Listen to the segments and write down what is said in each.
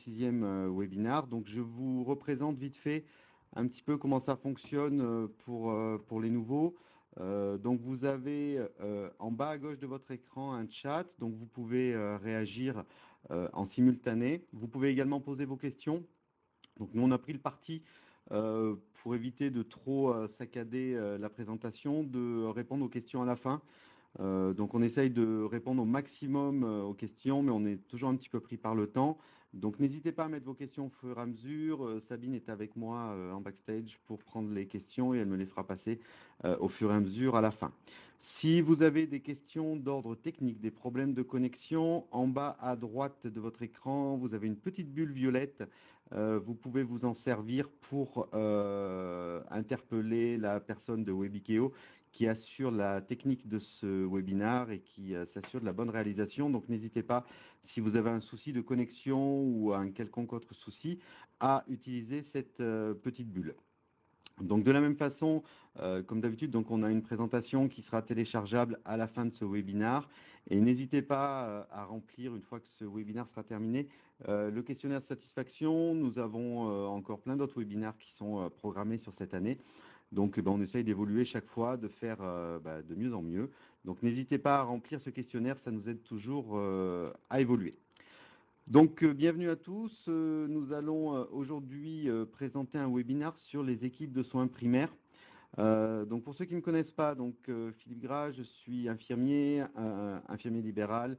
6e webinar. Donc je vous représente vite fait un petit peu comment ça fonctionne pour les nouveaux. Donc vous avez en bas à gauche de votre écran un chat, donc vous pouvez réagir en simultané. Vous pouvez également poser vos questions. Donc nous on a pris le parti pour éviter de trop saccader la présentation, de répondre aux questions à la fin. Donc on essaye de répondre au maximum aux questions, mais on est toujours un petit peu pris par le temps. Donc n'hésitez pas à mettre vos questions au fur et à mesure. Sabine est avec moi en backstage pour prendre les questions et elle me les fera passer au fur et à mesure à la fin. Si vous avez des questions d'ordre technique, des problèmes de connexion, en bas à droite de votre écran, vous avez une petite bulle violette. Vous pouvez vous en servir pour interpeller la personne de Webikeo qui assure la technique de ce webinaire et qui s'assure de la bonne réalisation. Donc n'hésitez pas, si vous avez un souci de connexion ou un quelconque autre souci, à utiliser cette petite bulle. Donc de la même façon, comme d'habitude, donc on a une présentation qui sera téléchargeable à la fin de ce webinaire. Et n'hésitez pas à remplir, une fois que ce webinaire sera terminé, le questionnaire de satisfaction. Nous avons encore plein d'autres webinaires qui sont programmés sur cette année. Donc, on essaye d'évoluer chaque fois, de faire de mieux en mieux. Donc, n'hésitez pas à remplir ce questionnaire, ça nous aide toujours à évoluer. Donc, bienvenue à tous. Nous allons aujourd'hui présenter un webinaire sur les équipes de soins primaires. Donc, pour ceux qui ne me connaissent pas, donc, Philippe Gras, je suis infirmier, infirmier libéral,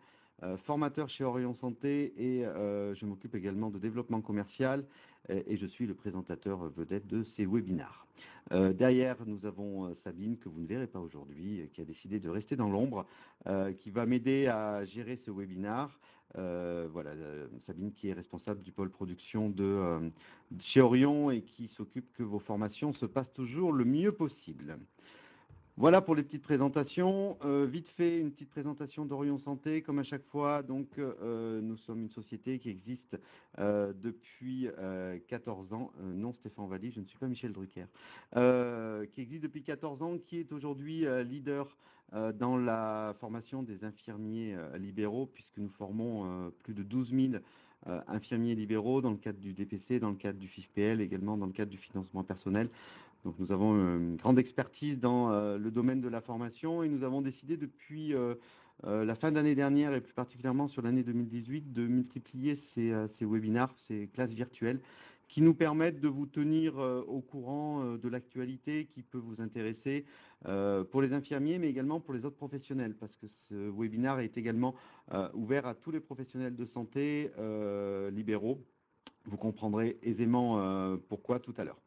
formateur chez Orion Santé et je m'occupe également de développement commercial et je suis le présentateur vedette de ces webinars. Derrière, nous avons Sabine, que vous ne verrez pas aujourd'hui, qui a décidé de rester dans l'ombre, qui va m'aider à gérer ce webinar. Voilà, Sabine qui est responsable du pôle production de chez Orion et qui s'occupe que vos formations se passent toujours le mieux possible. Voilà pour les petites présentations. Vite fait, une petite présentation d'Orion Santé, comme à chaque fois. Donc, nous sommes une société qui existe depuis 14 ans. Non, Stéphane Valli, je ne suis pas Michel Drucker. Qui existe depuis 14 ans, qui est aujourd'hui leader dans la formation des infirmiers libéraux, puisque nous formons plus de 12 000 infirmiers libéraux dans le cadre du DPC, dans le cadre du FIFPL, également dans le cadre du financement personnel. Donc nous avons une grande expertise dans le domaine de la formation et nous avons décidé depuis la fin de l'année dernière et plus particulièrement sur l'année 2018 de multiplier ces webinars, ces classes virtuelles qui nous permettent de vous tenir au courant de l'actualité qui peut vous intéresser pour les infirmiers mais également pour les autres professionnels parce que ce webinaire est également ouvert à tous les professionnels de santé libéraux. Vous comprendrez aisément pourquoi tout à l'heure.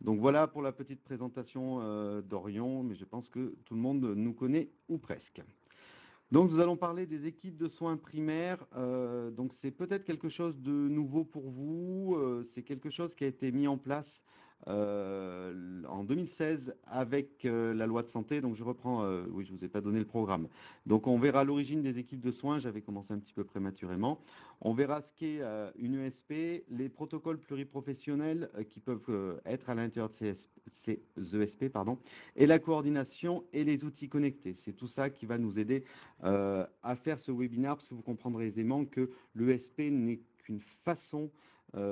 Donc voilà pour la petite présentation d'Orion, mais je pense que tout le monde nous connaît ou presque. Donc nous allons parler des équipes de soins primaires. Donc c'est peut-être quelque chose de nouveau pour vous. C'est quelque chose qui a été mis en place en 2016 avec la loi de santé. Donc je reprends, oui, je ne vous ai pas donné le programme. Donc on verra l'origine des équipes de soins. J'avais commencé un petit peu prématurément. On verra ce qu'est une ESP, les protocoles pluriprofessionnels qui peuvent être à l'intérieur de ces ESP, pardon, et la coordination et les outils connectés. C'est tout ça qui va nous aider à faire ce webinaire, parce que vous comprendrez aisément que l'ESP n'est qu'une façon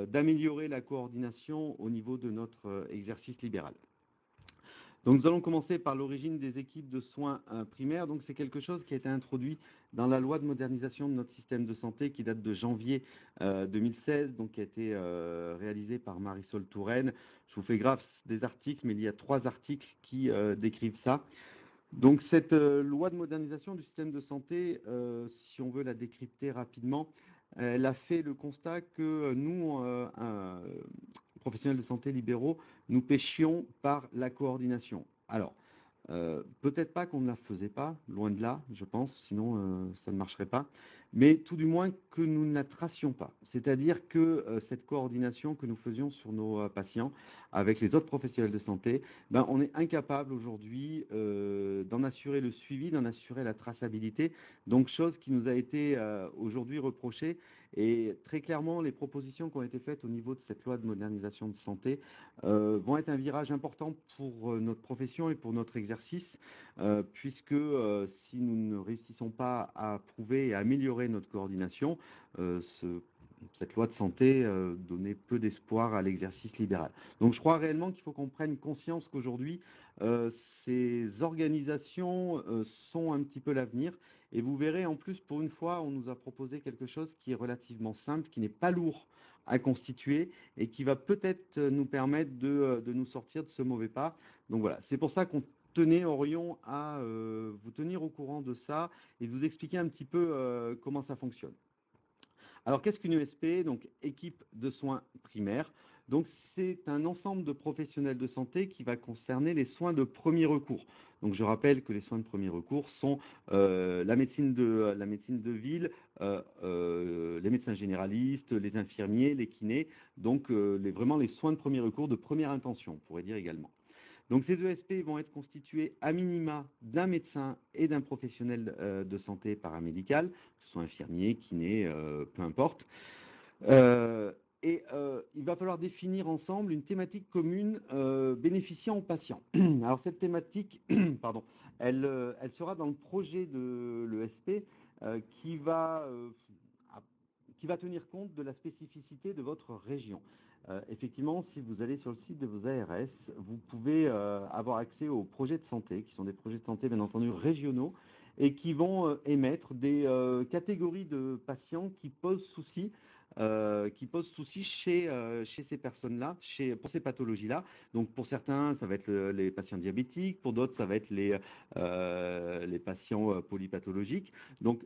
d'améliorer la coordination au niveau de notre exercice libéral. Donc nous allons commencer par l'origine des équipes de soins primaires. Donc c'est quelque chose qui a été introduit dans la loi de modernisation de notre système de santé qui date de janvier 2016, donc qui a été réalisée par Marisol Touraine. Je vous fais grâce des articles, mais il y a 3 articles qui décrivent ça. Donc cette loi de modernisation du système de santé, si on veut la décrypter rapidement, elle a fait le constat que nous, professionnels de santé libéraux, nous péchions par la coordination. Alors, peut-être pas qu'on ne la faisait pas, loin de là, je pense, sinon ça ne marcherait pas, mais tout du moins que nous ne la tracions pas. C'est-à-dire que cette coordination que nous faisions sur nos patients avec les autres professionnels de santé, on est incapable aujourd'hui d'en assurer le suivi, d'en assurer la traçabilité, donc chose qui nous a été aujourd'hui reprochée. Et très clairement, les propositions qui ont été faites au niveau de cette loi de modernisation de santé vont être un virage important pour notre profession et pour notre exercice, puisque si nous ne réussissons pas à prouver et à améliorer notre coordination, ce cette loi de santé donnait peu d'espoir à l'exercice libéral. Donc je crois réellement qu'il faut qu'on prenne conscience qu'aujourd'hui, euh, ces organisations sont un petit peu l'avenir. Et vous verrez, en plus, pour une fois, on nous a proposé quelque chose qui est relativement simple, qui n'est pas lourd à constituer et qui va peut-être nous permettre de nous sortir de ce mauvais pas. Donc voilà, c'est pour ça qu'on tenait, Orion, à vous tenir au courant de ça et de vous expliquer un petit peu comment ça fonctionne. Alors, qu'est-ce qu'une ESP? Donc, équipe de soins primaires. Donc, c'est un ensemble de professionnels de santé qui va concerner les soins de premier recours. Donc, je rappelle que les soins de premier recours sont la médecine de ville, les médecins généralistes, les infirmiers, les kinés. Donc, vraiment les soins de premier recours de première intention, on pourrait dire également. Donc ces ESP vont être constitués à minima d'un médecin et d'un professionnel de santé paramédical, que ce soit infirmier, kiné, peu importe. Euh, il va falloir définir ensemble une thématique commune bénéficiant aux patients. Alors cette thématique, pardon, elle sera dans le projet de l'ESP qui qui va tenir compte de la spécificité de votre région. Effectivement, si vous allez sur le site de vos ARS, vous pouvez avoir accès aux projets de santé, qui sont des projets de santé bien entendu régionaux, et qui vont émettre des catégories de patients qui posent souci chez ces personnes-là, pour ces pathologies-là. Donc pour certains, ça va être les patients diabétiques, pour d'autres, ça va être les patients polypathologiques. Donc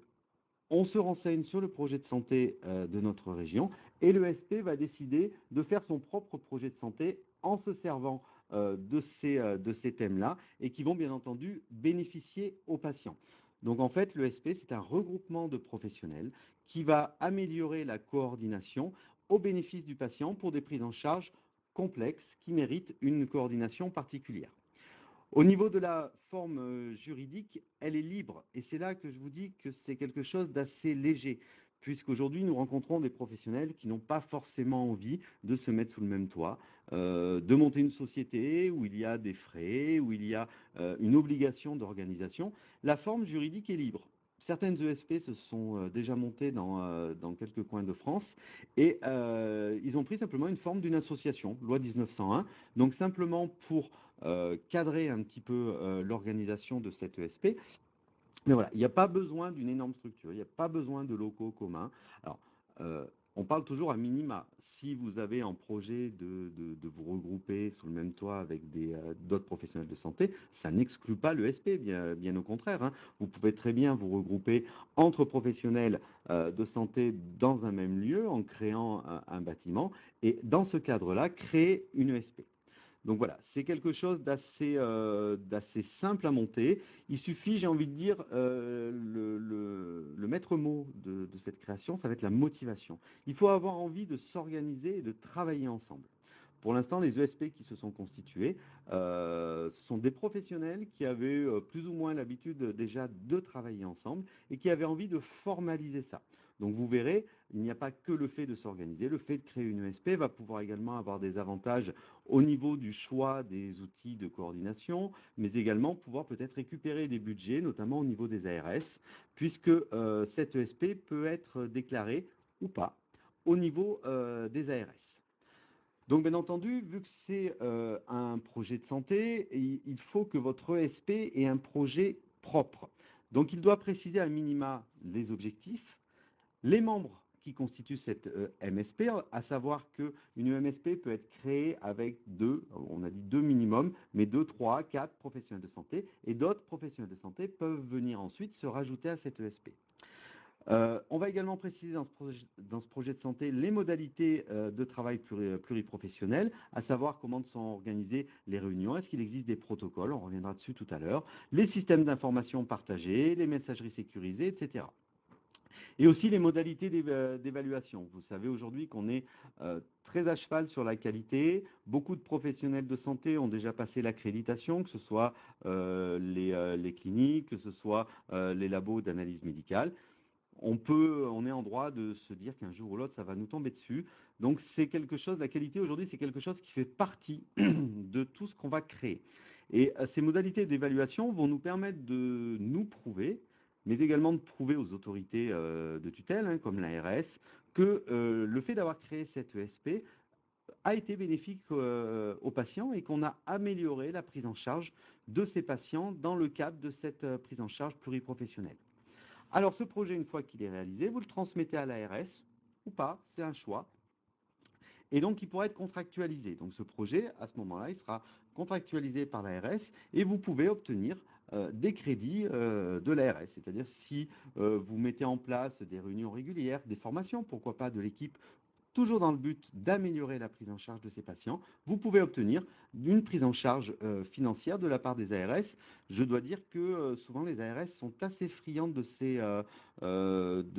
on se renseigne sur le projet de santé de notre région et le SP va décider de faire son propre projet de santé en se servant de ces thèmes-là et qui vont bien entendu bénéficier aux patients. Donc en fait, le SP, c'est un regroupement de professionnels qui va améliorer la coordination au bénéfice du patient pour des prises en charge complexes qui méritent une coordination particulière. Au niveau de la forme juridique, elle est libre. Et c'est là que je vous dis que c'est quelque chose d'assez léger, puisqu'aujourd'hui, nous rencontrons des professionnels qui n'ont pas forcément envie de se mettre sous le même toit, de monter une société où il y a des frais, où il y a une obligation d'organisation. La forme juridique est libre. Certaines ESP se sont déjà montées dans quelques coins de France et ils ont pris simplement une forme d'une association, loi 1901, donc simplement pour cadrer un petit peu l'organisation de cette ESP. Mais voilà, il n'y a pas besoin d'une énorme structure, il n'y a pas besoin de locaux communs. Alors, euh, on parle toujours à minima. Si vous avez en projet de vous regrouper sous le même toit avec d'autres professionnels de santé, ça n'exclut pas le SP, bien au contraire, hein. Vous pouvez très bien vous regrouper entre professionnels de santé dans un même lieu en créant un bâtiment et dans ce cadre-là, créer une ESP. Donc voilà, c'est quelque chose d'assez simple à monter. Il suffit, j'ai envie de dire, le maître mot de cette création, ça va être la motivation. Il faut avoir envie de s'organiser et de travailler ensemble. Pour l'instant, les ESP qui se sont constitués sont des professionnels qui avaient plus ou moins l'habitude déjà de travailler ensemble et qui avaient envie de formaliser ça. Donc vous verrez, il n'y a pas que le fait de s'organiser, le fait de créer une ESP va pouvoir également avoir des avantages au niveau du choix des outils de coordination, mais également pouvoir peut-être récupérer des budgets, notamment au niveau des ARS, puisque cette ESP peut être déclarée ou pas au niveau des ARS. Donc, bien entendu, vu que c'est un projet de santé, il faut que votre ESP ait un projet propre. Donc, il doit préciser à minima les objectifs, les membres qui constituent cette MSP, à savoir qu'une MSP peut être créée avec deux, on a dit deux minimum, mais deux, trois, quatre professionnels de santé, et d'autres professionnels de santé peuvent venir ensuite se rajouter à cette ESP. On va également préciser dans ce projet de santé les modalités de travail pluriprofessionnel, à savoir comment sont organisées les réunions, est-ce qu'il existe des protocoles, on reviendra dessus tout à l'heure, les systèmes d'information partagés, les messageries sécurisées, etc. Et aussi les modalités d'évaluation. Vous savez aujourd'hui qu'on est très à cheval sur la qualité. Beaucoup de professionnels de santé ont déjà passé l'accréditation, que ce soit les cliniques, que ce soit les labos d'analyse médicale. On est en droit de se dire qu'un jour ou l'autre, ça va nous tomber dessus. Donc, c'est quelque chose, la qualité aujourd'hui, c'est quelque chose qui fait partie de tout ce qu'on va créer. Et ces modalités d'évaluation vont nous permettre de nous prouver, mais également de prouver aux autorités de tutelle, hein, comme l'ARS, que le fait d'avoir créé cette ESP a été bénéfique aux patients et qu'on a amélioré la prise en charge de ces patients dans le cadre de cette prise en charge pluriprofessionnelle. Alors ce projet, une fois qu'il est réalisé, vous le transmettez à l'ARS ou pas, c'est un choix. Et donc il pourra être contractualisé. Donc ce projet, à ce moment-là, il sera contractualisé par l'ARS et vous pouvez obtenir des crédits de l'ARS. C'est-à-dire si vous mettez en place des réunions régulières, des formations, pourquoi pas de l'équipe, toujours dans le but d'améliorer la prise en charge de ces patients, vous pouvez obtenir une prise en charge financière de la part des ARS. Je dois dire que souvent les ARS sont assez friandes de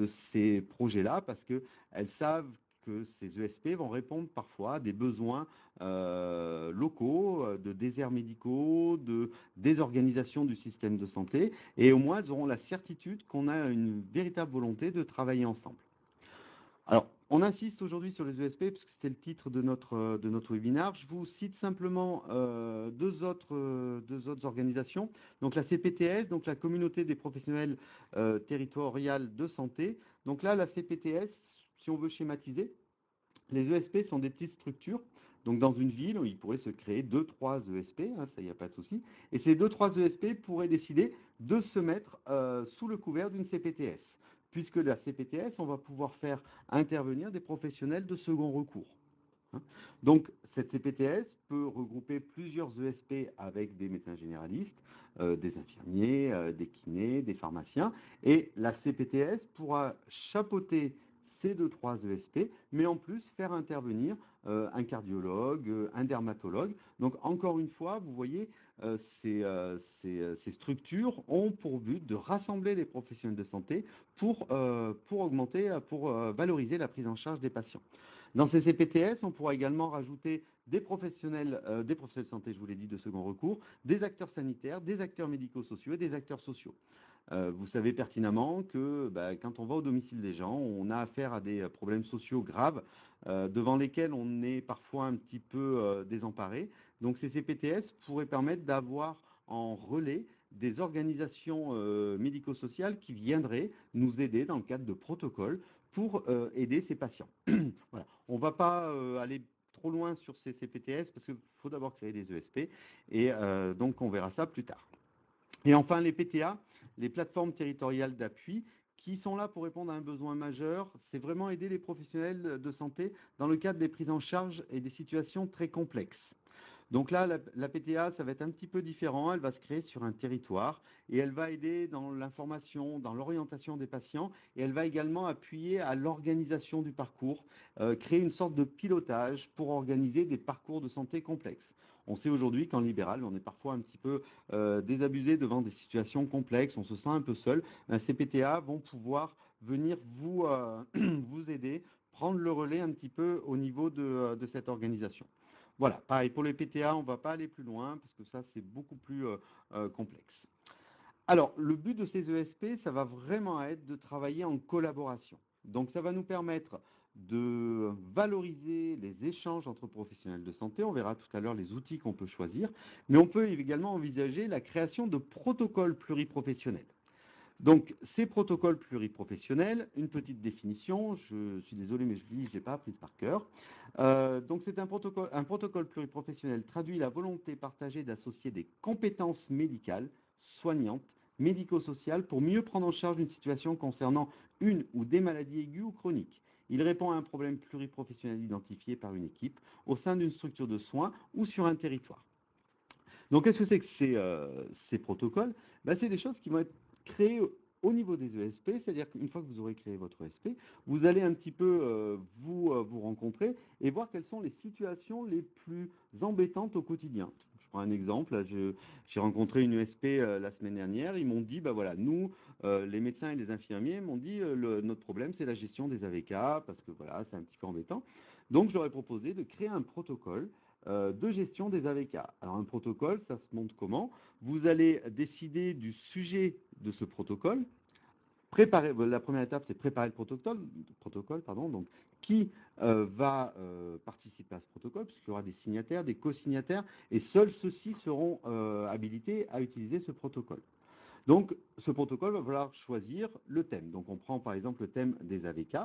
ces projets-là parce qu'elles savent que ces ESP vont répondre parfois à des besoins locaux, de déserts médicaux, de désorganisation du système de santé, et au moins elles auront la certitude qu'on a une véritable volonté de travailler ensemble. Alors, on insiste aujourd'hui sur les ESP, parce que c'était le titre de notre webinaire. Je vous cite simplement deux autres organisations. Donc la CPTS, donc la Communauté des professionnels territoriales de santé. Donc là, la CPTS, si on veut schématiser, les ESP sont des petites structures. Donc dans une ville, il pourrait se créer 2-3 ESP, hein, ça, il n'y a pas de souci. Et ces 2-3 ESP pourraient décider de se mettre sous le couvert d'une CPTS. Puisque la CPTS, on va pouvoir faire intervenir des professionnels de second recours. Donc, cette CPTS peut regrouper plusieurs ESP avec des médecins généralistes, des infirmiers, des kinés, des pharmaciens. Et la CPTS pourra chapeauter ces 2-3 ESP, mais en plus faire intervenir un cardiologue, un dermatologue. Donc, encore une fois, vous voyez, ces structures ont pour but de rassembler les professionnels de santé pour valoriser la prise en charge des patients. Dans ces CPTS, on pourra également rajouter des professionnels de santé, je vous l'ai dit, de second recours, des acteurs sanitaires, des acteurs médico-sociaux et des acteurs sociaux. Vous savez pertinemment que quand on va au domicile des gens, on a affaire à des problèmes sociaux graves devant lesquels on est parfois un petit peu désemparé. Donc ces CPTS pourraient permettre d'avoir en relais des organisations médico-sociales qui viendraient nous aider dans le cadre de protocoles pour aider ces patients. Voilà. On ne va pas aller trop loin sur ces CPTS parce qu'il faut d'abord créer des ESP et donc on verra ça plus tard. Et enfin, les PTA, les plateformes territoriales d'appui, qui sont là pour répondre à un besoin majeur, c'est vraiment aider les professionnels de santé dans le cadre des prises en charge et des situations très complexes. Donc là, la PTA, ça va être un petit peu différent. Elle va se créer sur un territoire et elle va aider dans l'information, dans l'orientation des patients, et elle va également appuyer à l'organisation du parcours, créer une sorte de pilotage pour organiser des parcours de santé complexes. On sait aujourd'hui qu'en libéral, on est parfois un petit peu désabusé devant des situations complexes, on se sent un peu seul. Ces PTA vont pouvoir venir vous aider, prendre le relais un petit peu au niveau de cette organisation. Voilà, pareil, pour les PTA, on ne va pas aller plus loin parce que ça, c'est beaucoup plus complexe. Alors, le but de ces ESP, ça va vraiment être de travailler en collaboration. Donc, ça va nous permettre de valoriser les échanges entre professionnels de santé. On verra tout à l'heure les outils qu'on peut choisir. Mais on peut également envisager la création de protocoles pluriprofessionnels. Donc, ces protocoles pluriprofessionnels, une petite définition, je suis désolé, mais je ne l'ai pas apprise par cœur. Donc, c'est un protocole pluriprofessionnel traduit la volonté partagée d'associer des compétences médicales, soignantes, médico-sociales pour mieux prendre en charge une situation concernant une ou des maladies aiguës ou chroniques. Il répond à un problème pluriprofessionnel identifié par une équipe au sein d'une structure de soins ou sur un territoire. Donc, qu'est-ce que c'est que ces protocoles? C'est des choses qui vont être créées au niveau des ESP, c'est-à-dire qu'une fois que vous aurez créé votre ESP, vous allez un petit peu vous rencontrer et voir quelles sont les situations les plus embêtantes au quotidien. Je prends un exemple, j'ai rencontré une ESP la semaine dernière, ils m'ont dit, voilà, nous, les médecins et les infirmiers m'ont dit, notre problème, c'est la gestion des AVK, parce que voilà, c'est un petit peu embêtant. Donc, je leur ai proposé de créer un protocole de gestion des AVK. Alors un protocole, ça se monte comment? Vous allez décider du sujet de ce protocole. La première étape, c'est préparer le protocole, donc qui va participer à ce protocole, puisqu'il y aura des signataires, des co-signataires, et seuls ceux-ci seront habilités à utiliser ce protocole. Donc, ce protocole va falloir choisir le thème. Donc, on prend par exemple le thème des AVK.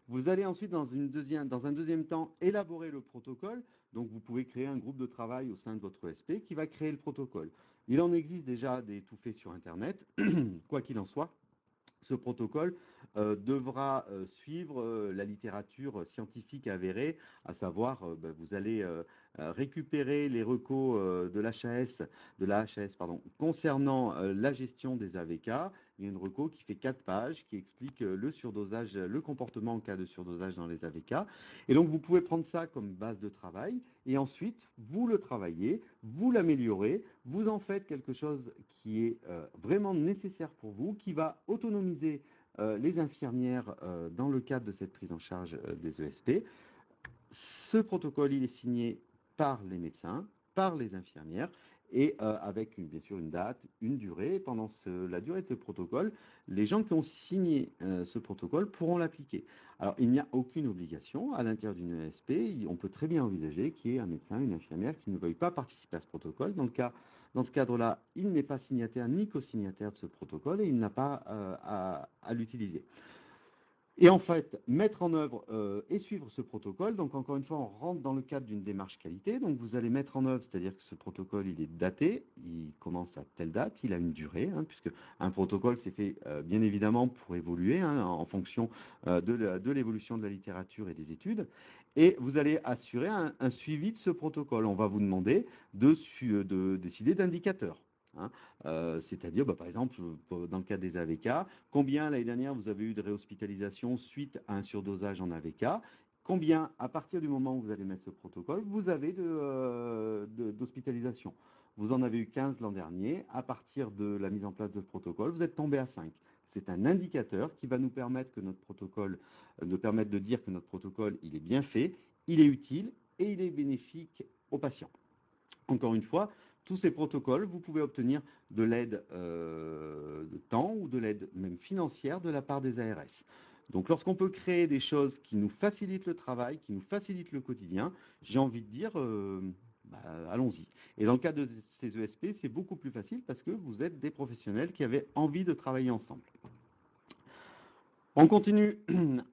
Vous allez ensuite, dans un deuxième temps, élaborer le protocole. Donc, vous pouvez créer un groupe de travail au sein de votre ESP qui va créer le protocole. Il en existe déjà des tout faits sur Internet, quoi qu'il en soit. Ce protocole devra suivre la littérature scientifique avérée, à savoir, vous allez récupérer les recos de la HAS, pardon, concernant la gestion des AVK. Il y a une reco qui fait 4 pages, qui explique le surdosage, le comportement en cas de surdosage dans les AVK. Et donc, vous pouvez prendre ça comme base de travail, et ensuite, vous le travaillez, vous l'améliorez, vous en faites quelque chose qui est vraiment nécessaire pour vous, qui va autonomiser les infirmières dans le cadre de cette prise en charge des ESP. Ce protocole, il est signé par les médecins, par les infirmières, et avec bien sûr une date, une durée. Pendant la durée de ce protocole, les gens qui ont signé ce protocole pourront l'appliquer. Alors, il n'y a aucune obligation à l'intérieur d'une ESP. On peut très bien envisager qu'il y ait un médecin, une infirmière qui ne veuille pas participer à ce protocole. Dans ce cadre-là, il n'est pas signataire ni co-signataire de ce protocole et il n'a pas à l'utiliser. Et en fait, mettre en œuvre et suivre ce protocole. Donc, encore une fois, on rentre dans le cadre d'une démarche qualité. Donc, vous allez mettre en œuvre, c'est-à-dire que ce protocole, il est daté, il commence à telle date, il a une durée, puisque un protocole, c'est fait bien évidemment pour évoluer en fonction de l'évolution de la littérature et des études. Et vous allez assurer un suivi de ce protocole. On va vous demander de décider d'indicateurs. C'est-à-dire, par exemple, dans le cas des AVK, combien l'année dernière vous avez eu de réhospitalisation suite à un surdosage en AVK? Combien, à partir du moment où vous allez mettre ce protocole, vous avez d'hospitalisation? Vous en avez eu 15 l'an dernier. À partir de la mise en place de ce protocole, vous êtes tombé à 5. C'est un indicateur qui va nous permettre de dire que notre protocole, il est bien fait, il est utile et il est bénéfique aux patients. Encore une fois, tous ces protocoles, vous pouvez obtenir de l'aide de temps ou de l'aide même financière de la part des ARS. Donc lorsqu'on peut créer des choses qui nous facilitent le travail, qui nous facilitent le quotidien, j'ai envie de dire, allons-y. Et dans le cas de ces ESP, c'est beaucoup plus facile parce que vous êtes des professionnels qui avaient envie de travailler ensemble. On continue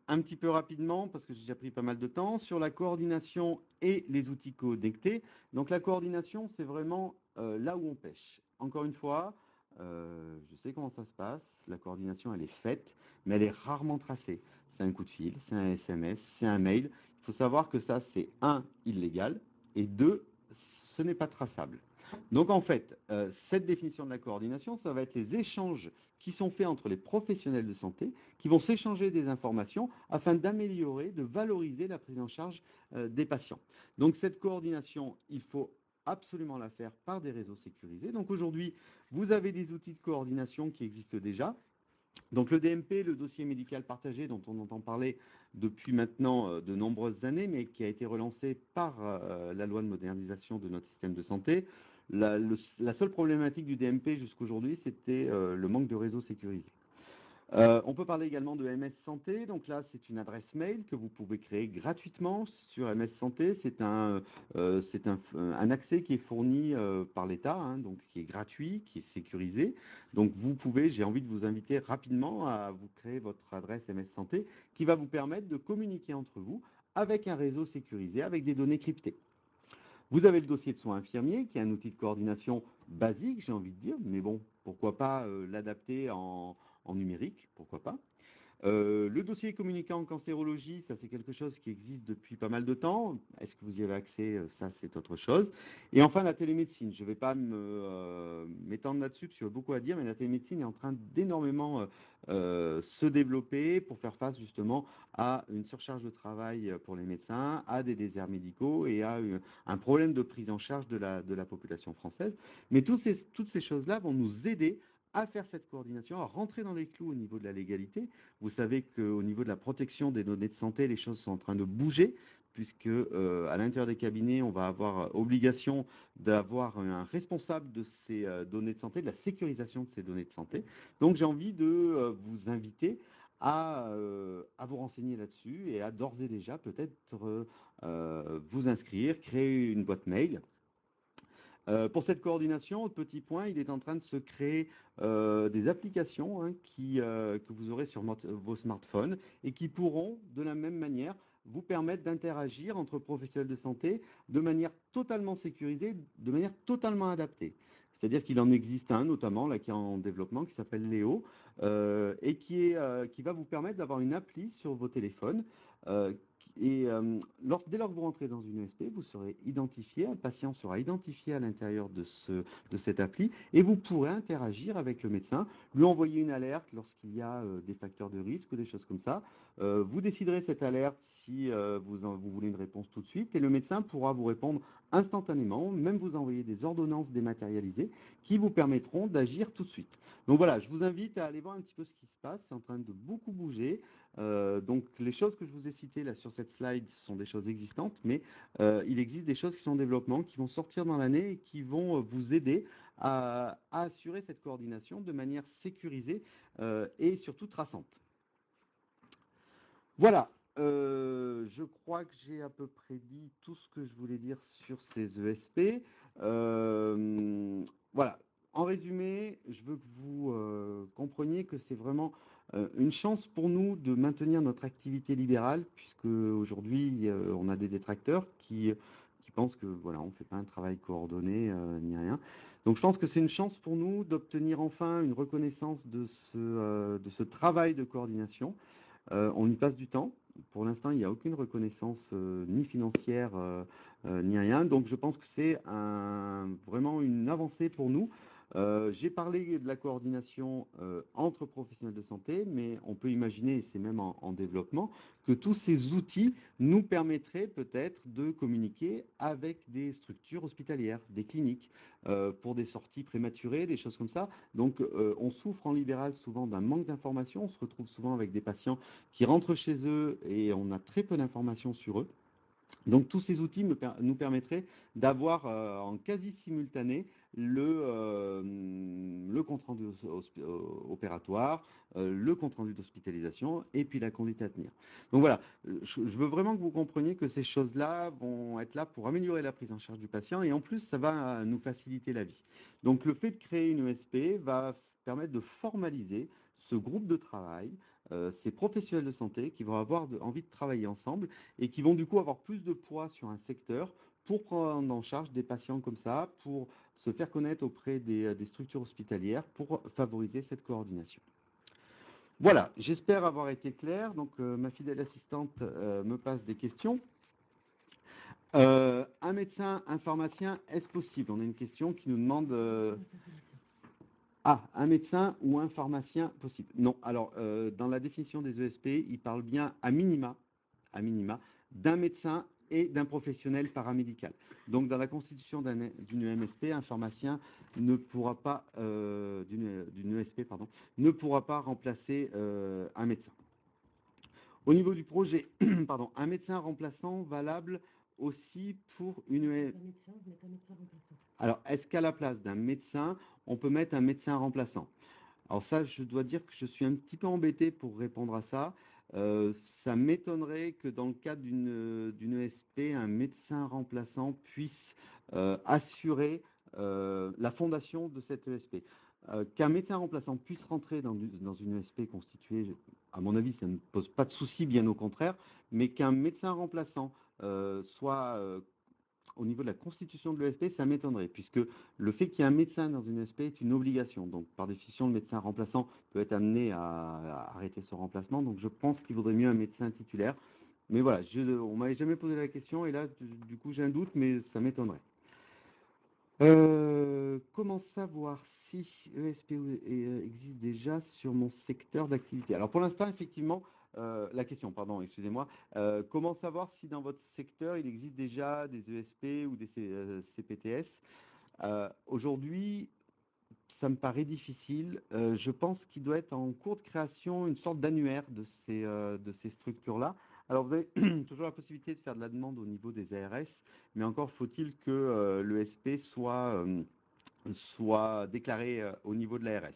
un petit peu rapidement parce que j'ai déjà pris pas mal de temps sur la coordination et les outils connectés. Donc la coordination, c'est vraiment là où on pêche. Encore une fois, je sais comment ça se passe. La coordination, elle est faite, mais elle est rarement tracée. C'est un coup de fil, c'est un SMS, c'est un mail. Il faut savoir que ça, c'est un, illégal, et deux, ce n'est pas traçable. Donc en fait, cette définition de la coordination, ça va être les échanges qui sont faits entre les professionnels de santé, qui vont s'échanger des informations afin d'améliorer, de valoriser la prise en charge des patients. Donc cette coordination, il faut absolument la faire par des réseaux sécurisés. Donc aujourd'hui, vous avez des outils de coordination qui existent déjà. Donc le DMP, le dossier médical partagé, dont on entend parler depuis maintenant de nombreuses années, mais qui a été relancé par la loi de modernisation de notre système de santé. La seule problématique du DMP jusqu'aujourd'hui, c'était le manque de réseaux sécurisés. On peut parler également de MS Santé. Donc là, c'est une adresse mail que vous pouvez créer gratuitement sur MS Santé. C'est un accès qui est fourni par l'État, donc qui est gratuit, qui est sécurisé. Donc vous pouvez, j'ai envie de vous inviter rapidement à vous créer votre adresse MS Santé qui va vous permettre de communiquer entre vous avec un réseau sécurisé, avec des données cryptées. Vous avez le dossier de soins infirmiers, qui est un outil de coordination basique, j'ai envie de dire, mais bon, pourquoi pas l'adapter en numérique, pourquoi pas. Le dossier communicant en cancérologie, ça c'est quelque chose qui existe depuis pas mal de temps. Est-ce que vous y avez accès? Ça c'est autre chose. Et enfin la télémédecine, je ne vais pas m'étendre là-dessus parce qu'il y a beaucoup à dire, mais la télémédecine est en train d'énormément se développer pour faire face justement à une surcharge de travail pour les médecins, à des déserts médicaux et à un problème de prise en charge de la population française. Mais toutes ces choses-là vont nous aider à faire cette coordination, à rentrer dans les clous au niveau de la légalité. Vous savez qu'au niveau de la protection des données de santé, les choses sont en train de bouger, puisque à l'intérieur des cabinets, on va avoir obligation d'avoir un responsable de ces données de santé, de la sécurisation de ces données de santé. Donc j'ai envie de vous inviter à vous renseigner là-dessus et à d'ores et déjà peut-être vous inscrire, créer une boîte mail Pour cette coordination, autre petit point, il est en train de se créer des applications hein, que vous aurez sur vos smartphones et qui pourront, de la même manière, vous permettre d'interagir entre professionnels de santé de manière totalement sécurisée, de manière totalement adaptée. C'est-à-dire qu'il en existe un, notamment, là, qui est en développement, qui s'appelle Léo, et qui va vous permettre d'avoir une appli sur vos téléphones. euh, Dès lors que vous rentrez dans une ESP, vous serez identifié, un patient sera identifié à l'intérieur de cette appli et vous pourrez interagir avec le médecin, lui envoyer une alerte lorsqu'il y a des facteurs de risque ou des choses comme ça. Vous déciderez cette alerte si vous voulez une réponse tout de suite et le médecin pourra vous répondre instantanément, même vous envoyer des ordonnances dématérialisées qui vous permettront d'agir tout de suite. Donc voilà, je vous invite à aller voir un petit peu ce qui se passe, c'est en train de beaucoup bouger. Donc les choses que je vous ai citées là sur cette slide sont des choses existantes, mais il existe des choses qui sont en développement, qui vont sortir dans l'année et qui vont vous aider à assurer cette coordination de manière sécurisée et surtout traçante. Voilà, je crois que j'ai à peu près dit tout ce que je voulais dire sur ces ESP. Voilà, en résumé, je veux que vous compreniez que c'est vraiment une chance pour nous de maintenir notre activité libérale, puisque aujourd'hui, on a des détracteurs qui pensent que voilà, on ne fait pas un travail coordonné ni rien. Donc je pense que c'est une chance pour nous d'obtenir enfin une reconnaissance de ce travail de coordination. On y passe du temps. Pour l'instant, il n'y a aucune reconnaissance ni financière ni rien. Donc je pense que c'est vraiment une avancée pour nous. J'ai parlé de la coordination entre professionnels de santé, mais on peut imaginer, et c'est même en développement, que tous ces outils nous permettraient peut-être de communiquer avec des structures hospitalières, des cliniques, pour des sorties prématurées, des choses comme ça. Donc on souffre en libéral souvent d'un manque d'informations. On se retrouve souvent avec des patients qui rentrent chez eux et on a très peu d'informations sur eux. Donc tous ces outils nous permettraient d'avoir en quasi simultané le compte-rendu opératoire, le compte-rendu d'hospitalisation et puis la conduite à tenir. Donc voilà, je veux vraiment que vous compreniez que ces choses-là vont être là pour améliorer la prise en charge du patient et en plus ça va nous faciliter la vie. Donc le fait de créer une ESP va permettre de formaliser ce groupe de travail, ces professionnels de santé qui vont avoir envie de travailler ensemble et qui vont du coup avoir plus de poids sur un secteur pour prendre en charge des patients comme ça, pour se faire connaître auprès des structures hospitalières, pour favoriser cette coordination. Voilà, j'espère avoir été clair. Donc ma fidèle assistante me passe des questions. Un médecin, un pharmacien, est-ce possible? On a une question qui nous demande un médecin ou un pharmacien possible? Non. Alors, dans la définition des ESP, il parle bien à minima, d'un médecin et d'un professionnel paramédical. Donc, dans la constitution d'une MSP, un pharmacien ne pourra pas, d'une ESP, pardon, ne pourra pas remplacer un médecin. Au niveau du projet, pardon, un médecin remplaçant valable aussi pour une ESP. Alors, est-ce qu'à la place d'un médecin, on peut mettre un médecin remplaçant? Alors ça, je dois dire que je suis un petit peu embêté pour répondre à ça. Ça m'étonnerait que dans le cadre d'une ESP, un médecin remplaçant puisse assurer la fondation de cette ESP. Qu'un médecin remplaçant puisse rentrer dans une ESP constituée, à mon avis, ça ne pose pas de souci, bien au contraire, mais qu'un médecin remplaçant soit au niveau de la constitution de l'ESP, ça m'étonnerait, puisque le fait qu'il y ait un médecin dans une ESP est une obligation. Donc, par définition, le médecin remplaçant peut être amené à arrêter son remplacement. Donc, je pense qu'il vaudrait mieux un médecin titulaire. Mais voilà, on ne m'avait jamais posé la question, et là, du coup, j'ai un doute, mais ça m'étonnerait. Comment savoir si ESP existe déjà sur mon secteur d'activité? Alors, pour l'instant, effectivement, la question, pardon, excusez-moi. Comment savoir si dans votre secteur, il existe déjà des ESP ou des CPTS? Aujourd'hui, ça me paraît difficile. Je pense qu'il doit être en cours de création une sorte d'annuaire de ces structures-là. Alors, vous avez toujours la possibilité de faire de la demande au niveau des ARS, mais encore faut-il que l'ESP soit déclaré au niveau de l'ARS.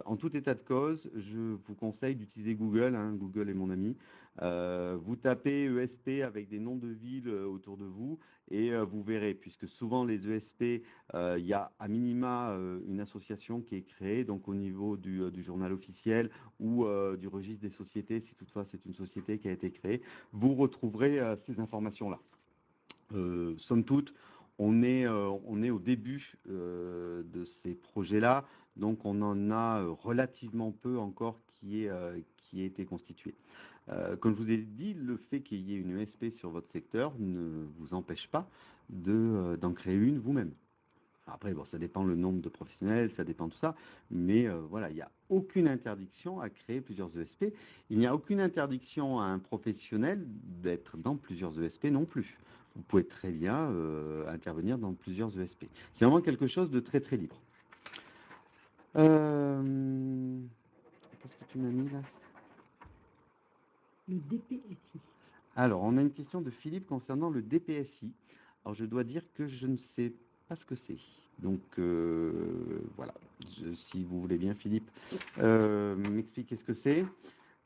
En tout état de cause, je vous conseille d'utiliser Google. Google est mon ami. Vous tapez ESP avec des noms de villes autour de vous et vous verrez, puisque souvent les ESP, il y a à minima une association qui est créée, donc au niveau du journal officiel ou du registre des sociétés, si toutefois c'est une société qui a été créée, vous retrouverez ces informations-là. Somme toute, on est au début de ces projets-là, donc on en a relativement peu encore qui ait été constitué. Comme je vous ai dit, le fait qu'il y ait une ESP sur votre secteur ne vous empêche pas d'en créer une vous-même. Après, bon, ça dépend le nombre de professionnels, ça dépend tout ça, mais voilà, il n'y a aucune interdiction à créer plusieurs ESP. Il n'y a aucune interdiction à un professionnel d'être dans plusieurs ESP non plus. Vous pouvez très bien intervenir dans plusieurs ESP. C'est vraiment quelque chose de très très libre. Qu'est-ce que tu m'as mis là? Le DPSI. Alors, on a une question de Philippe concernant le DPSI. Alors, je dois dire que je ne sais pas ce que c'est. Donc, voilà. Si vous voulez bien, Philippe, m'expliquer ce que c'est.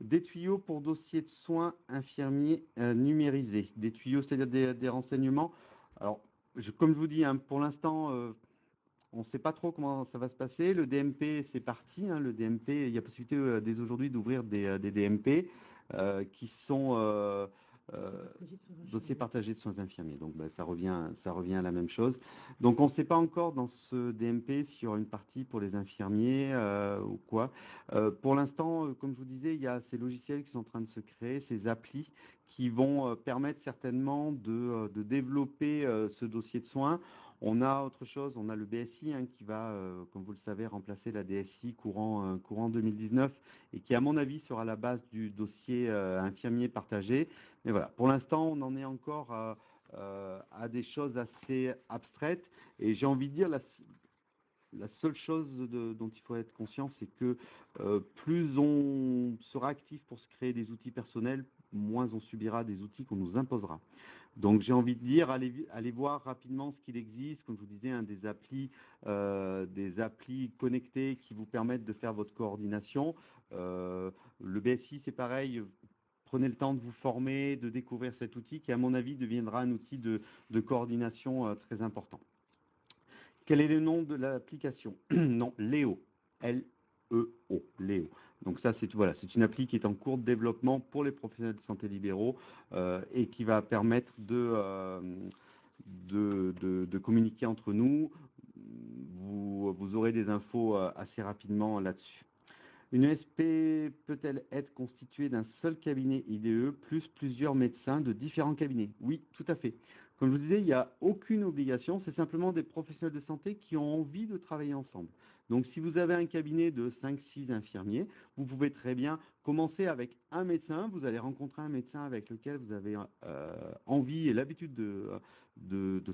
Des tuyaux pour dossier de soins infirmiers numérisés. Des tuyaux, c'est-à-dire des renseignements. Alors, comme je vous dis, hein, pour l'instant, on ne sait pas trop comment ça va se passer. Le DMP, c'est parti. Hein, le DMP, il y a possibilité dès aujourd'hui d'ouvrir des DMP qui sont dossiers partagés de soins infirmiers. Donc, ça revient à la même chose. Donc, on ne sait pas encore dans ce DMP s'il y aura une partie pour les infirmiers ou quoi. Pour l'instant, comme je vous disais, il y a ces logiciels qui sont en train de se créer, ces applis qui vont permettre certainement de développer ce dossier de soins. On a autre chose, on a le BSI hein, qui va, comme vous le savez, remplacer la DSI courant 2019 et qui, à mon avis, sera la base du dossier infirmier partagé. Mais voilà, pour l'instant, on en est encore à des choses assez abstraites. Et j'ai envie de dire, la seule chose dont il faut être conscient, c'est que plus on sera actif pour se créer des outils personnels, moins on subira des outils qu'on nous imposera. Donc j'ai envie de dire, allez voir rapidement ce qu'il existe, comme je vous disais, hein, des applis connectées qui vous permettent de faire votre coordination. Le BSI, c'est pareil. Prenez le temps de vous former, de découvrir cet outil qui, à mon avis, deviendra un outil de coordination très important. Quel est le nom de l'application? Non, Léo. L-E-O. Léo. Donc ça, c'est voilà, c'est une appli qui est en cours de développement pour les professionnels de santé libéraux et qui va permettre de communiquer entre nous. Vous aurez des infos assez rapidement là-dessus. Une ESP peut-elle être constituée d'un seul cabinet IDE plus plusieurs médecins de différents cabinets? Oui, tout à fait. Comme je vous disais, il n'y a aucune obligation, c'est simplement des professionnels de santé qui ont envie de travailler ensemble. Donc si vous avez un cabinet de 5-6 infirmiers, vous pouvez très bien commencer avec un médecin, vous allez rencontrer un médecin avec lequel vous avez envie et l'habitude de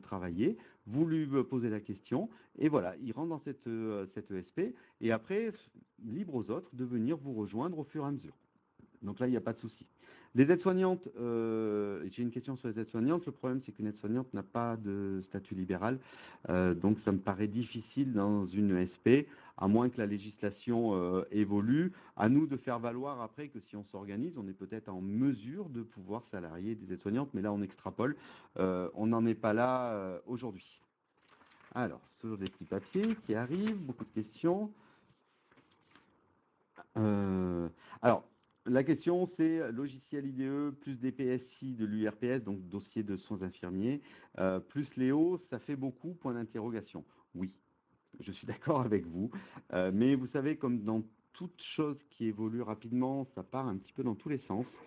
travailler, vous lui posez la question, et voilà, il rentre dans cette ESP, et après, libre aux autres de venir vous rejoindre au fur et à mesure. Donc là, il n'y a pas de souci. Les aides-soignantes, j'ai une question sur les aides-soignantes. Le problème, c'est qu'une aide-soignante n'a pas de statut libéral. Donc ça me paraît difficile dans une ESP, à moins que la législation évolue. À nous de faire valoir après que si on s'organise, on est peut-être en mesure de pouvoir salarier des aides-soignantes. Mais là, on extrapole. On n'en est pas là aujourd'hui. Alors, toujours des petits papiers qui arrivent, beaucoup de questions. Alors, la question, c'est logiciel IDE plus DPSI de l'URPS, donc dossier de soins infirmiers, plus Léo, ça fait beaucoup, point d'interrogation. Oui, je suis d'accord avec vous, mais vous savez, comme dans toute chose qui évolue rapidement, ça part un petit peu dans tous les sens.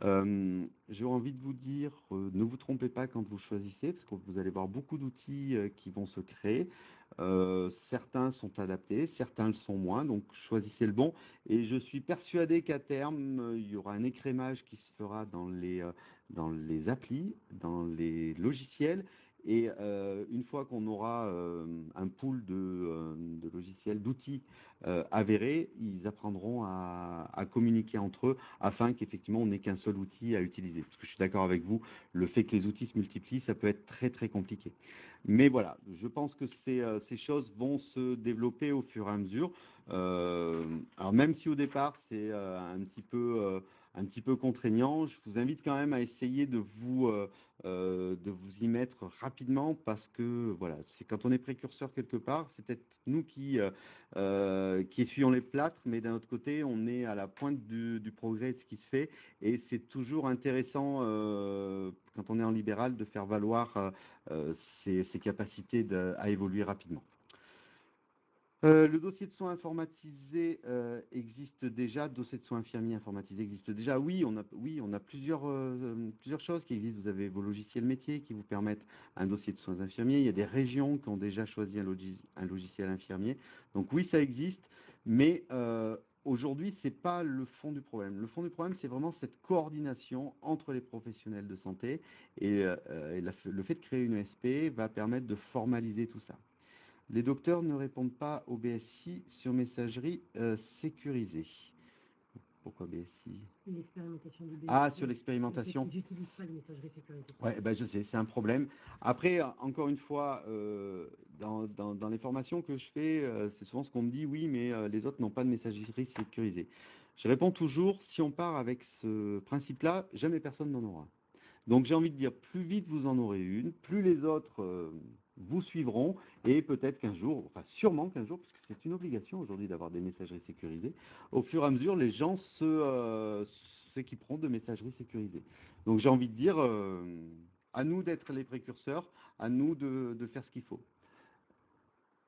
J'ai envie de vous dire, ne vous trompez pas quand vous choisissez, parce que vous allez voir beaucoup d'outils qui vont se créer. Certains sont adaptés, certains le sont moins, donc choisissez le bon. Et je suis persuadé qu'à terme, il y aura un écrémage qui se fera dans les applis, dans les logiciels. Et une fois qu'on aura un pool de logiciels, d'outils avérés, ils apprendront à communiquer entre eux afin qu'effectivement on n'ait qu'un seul outil à utiliser. Parce que je suis d'accord avec vous, le fait que les outils se multiplient, ça peut être très très compliqué. Mais voilà, je pense que ces choses vont se développer au fur et à mesure. Alors même si au départ c'est un petit peu un petit peu contraignant. Je vous invite quand même à essayer de vous y mettre rapidement parce que voilà, c'est quand on est précurseur quelque part, c'est peut-être nous qui essuyons les plâtres, mais d'un autre côté, on est à la pointe du progrès de ce qui se fait et c'est toujours intéressant quand on est en libéral de faire valoir ses capacités à évoluer rapidement. Le dossier de soins informatisé existe déjà. Le dossier de soins infirmiers informatisé existe déjà. Oui, on a plusieurs choses qui existent. Vous avez vos logiciels métiers qui vous permettent un dossier de soins infirmiers. Il y a des régions qui ont déjà choisi un logiciel infirmier. Donc oui, ça existe, mais aujourd'hui, ce n'est pas le fond du problème. Le fond du problème, c'est vraiment cette coordination entre les professionnels de santé et le fait de créer une ESP va permettre de formaliser tout ça. Les docteurs ne répondent pas au BSI sur messagerie sécurisée. Pourquoi BSI? L'expérimentation du BSI. Ah, sur l'expérimentation. Ils n'utilisent pas les messageries sécurisées. Ouais, ben je sais, c'est un problème. Après, encore une fois, dans les formations que je fais, c'est souvent ce qu'on me dit, oui, mais les autres n'ont pas de messagerie sécurisée. Je réponds toujours, si on part avec ce principe-là, jamais personne n'en aura. Donc j'ai envie de dire, plus vite vous en aurez une, plus les autres vous suivront, et peut-être qu'un jour, enfin sûrement qu'un jour, parce que c'est une obligation aujourd'hui d'avoir des messageries sécurisées, au fur et à mesure, les gens s'équiperont de messageries sécurisées. Donc j'ai envie de dire, à nous d'être les précurseurs, à nous de faire ce qu'il faut.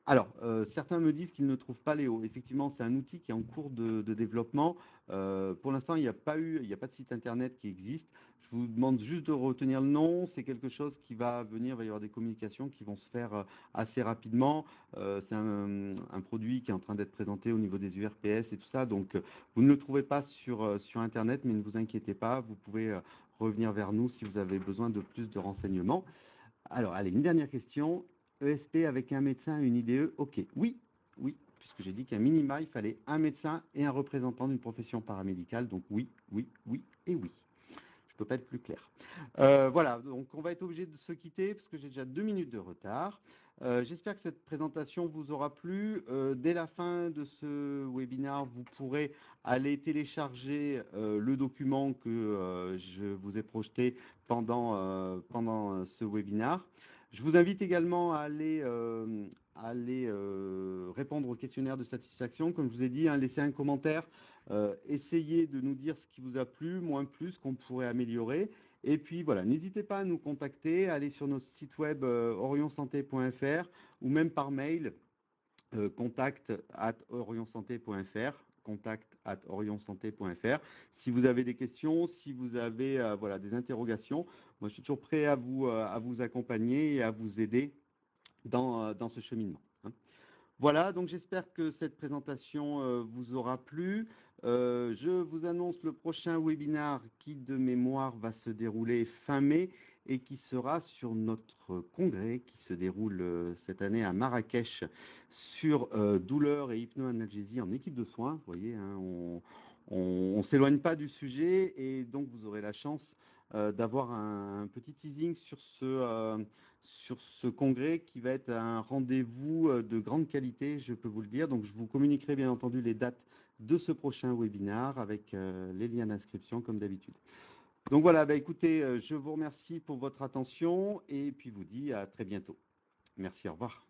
Alors, certains me disent qu'ils ne trouvent pas Léo. Effectivement, c'est un outil qui est en cours de développement. Pour l'instant, il n'y a pas de site internet qui existe. Je vous demande juste de retenir le nom. C'est quelque chose qui va venir. Il va y avoir des communications qui vont se faire assez rapidement. C'est un produit qui est en train d'être présenté au niveau des URPS et tout ça. Donc, vous ne le trouvez pas sur internet, mais ne vous inquiétez pas. Vous pouvez revenir vers nous si vous avez besoin de plus de renseignements. Alors, allez, une dernière question. ESP avec un médecin et une IDE, ok. Oui, puisque j'ai dit qu'à minima, il fallait un médecin et un représentant d'une profession paramédicale. Donc oui et oui. Je ne peux pas être plus clair. Voilà, donc on va être obligé de se quitter parce que j'ai déjà 2 minutes de retard. J'espère que cette présentation vous aura plu. Dès la fin de ce webinaire, vous pourrez aller télécharger le document que je vous ai projeté pendant ce webinaire. Je vous invite également à aller répondre au questionnaire de satisfaction. Comme je vous ai dit, laissez un commentaire. Essayez de nous dire ce qui vous a plu, moins plus, qu'on pourrait améliorer. Et puis voilà, n'hésitez pas à nous contacter, allez sur notre site web orionsanté.fr ou même par mail contact@orionsanté.fr. Si vous avez des questions, si vous avez des interrogations, moi je suis toujours prêt à vous accompagner et à vous aider dans ce cheminement. Voilà, donc j'espère que cette présentation vous aura plu. Je vous annonce le prochain webinaire qui, de mémoire, va se dérouler fin mai et qui sera sur notre congrès qui se déroule cette année à Marrakech sur douleur et hypnoanalgésie en équipe de soins. Vous voyez, on ne s'éloigne pas du sujet et donc vous aurez la chance d'avoir un petit teasing sur ce congrès qui va être un rendez-vous de grande qualité, je peux vous le dire. Donc je vous communiquerai bien entendu les dates de ce prochain webinaire avec les liens d'inscription comme d'habitude. Donc voilà, écoutez, je vous remercie pour votre attention et puis vous dis à très bientôt. Merci, au revoir.